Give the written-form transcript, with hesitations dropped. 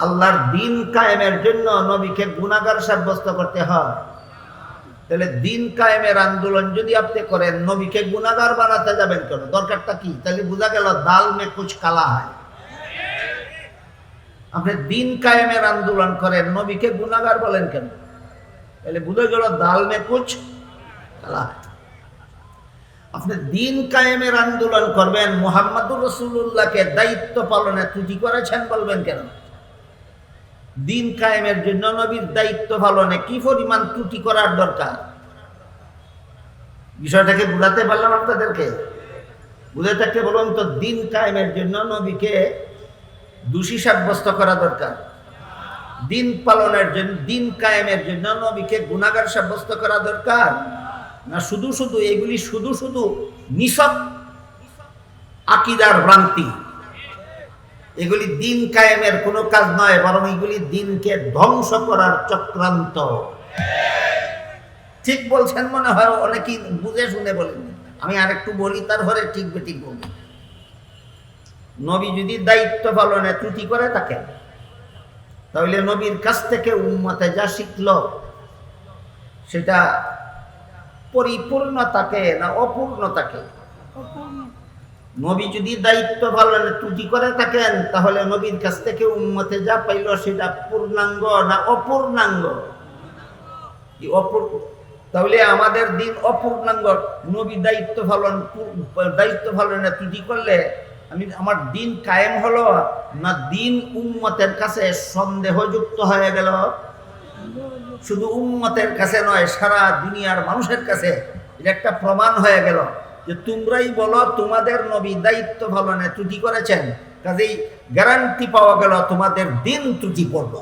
আল্লাহর দিন কায়েমের জন্য নবীকে গুনাহগার সাব্যস্ত করতে হয়। তাহলে দিন কায়েমের আন্দোলন যদি আপনি করেন, নবীকে গুনাহগার বানাতে যাবেন কেন? দরকারটা কি? তাহলে বোঝা গেল দাল মে কুছ কালা হয়। আপনি দিন কায়েমের আন্দোলন করেন, নবীকে গুনাহগার বলেন কেন? তাহলে বোঝা গেল দাল মে কুছ কালা হয়। আপনি দিন কায়েমের আন্দোলন করবেন, মুহাম্মদুর রাসূলুল্লাহকে দায়িত্ব পালনে ত্রুটি করেছেন বলবেন কেন? দিন কায়েমের জন্য নবীর দায়িত্ব পালনে কি পরিমাণ ত্রুটি করার দরকার? বিষয়টাকে বুঝাতে পারলাম আপনাদেরকে? বুঝে থাকতে বলুন তো, দিন কায়েমের জন্য নবীকে দোষী সাব্যস্ত করা দরকার? দিন পালনের জন্য, দিন কায়েমের জন্য নবীকে গুনাহগার সাব্যস্ত করা দরকার? না শুধু শুধু এগুলি শুধু শুধু নিছক আকীদার ভ্রান্তি, এগুলি দিন কায়েমের কোনো কাজ নয়, বরং এগুলি দিনকে ধ্বংস করার চক্রান্ত। ঠিক বলছেন মনে হয়, অনেকেই বুঝে শুনে বলেন। আমি আরেকটু বলি, তারপরে ঠিক বেঠিক বলবো। নবী যদি দায়িত্ব পালনে ত্রুটি করে থাকেন, তাহলে নবীর কাছ থেকে উম্মতে যা শিখল সেটা পরিপূর্ণতাকে না অপূর্ণতাকে? নবী যদি দায়িত্ব পালনে ত্রুটি করে থাকেন, তাহলে নবীর কাছ থেকে উম্মতে যা পাইল সেটা পূর্ণাঙ্গ না অপূর্ণাঙ্গ? তাহলে আমাদের দিন অপূর্ণাঙ্গ। নবী দায়িত্ব পালনে ত্রুটি করলে আমার দিন কায়েম হলো না দিন উম্মতের কাছে সন্দেহযুক্ত হয়ে গেল? শুধু উম্মতের কাছে নয়, সারা দুনিয়ার মানুষের কাছে এটা একটা প্রমাণ হয়ে গেল যে তোমরাই বলো তোমাদের নবী দায়িত্ব পালনে ত্রুটি করেছেন, কাজেই গ্যারান্টি পাওয়া গেল তোমাদের দিন ত্রুটি পড়ল।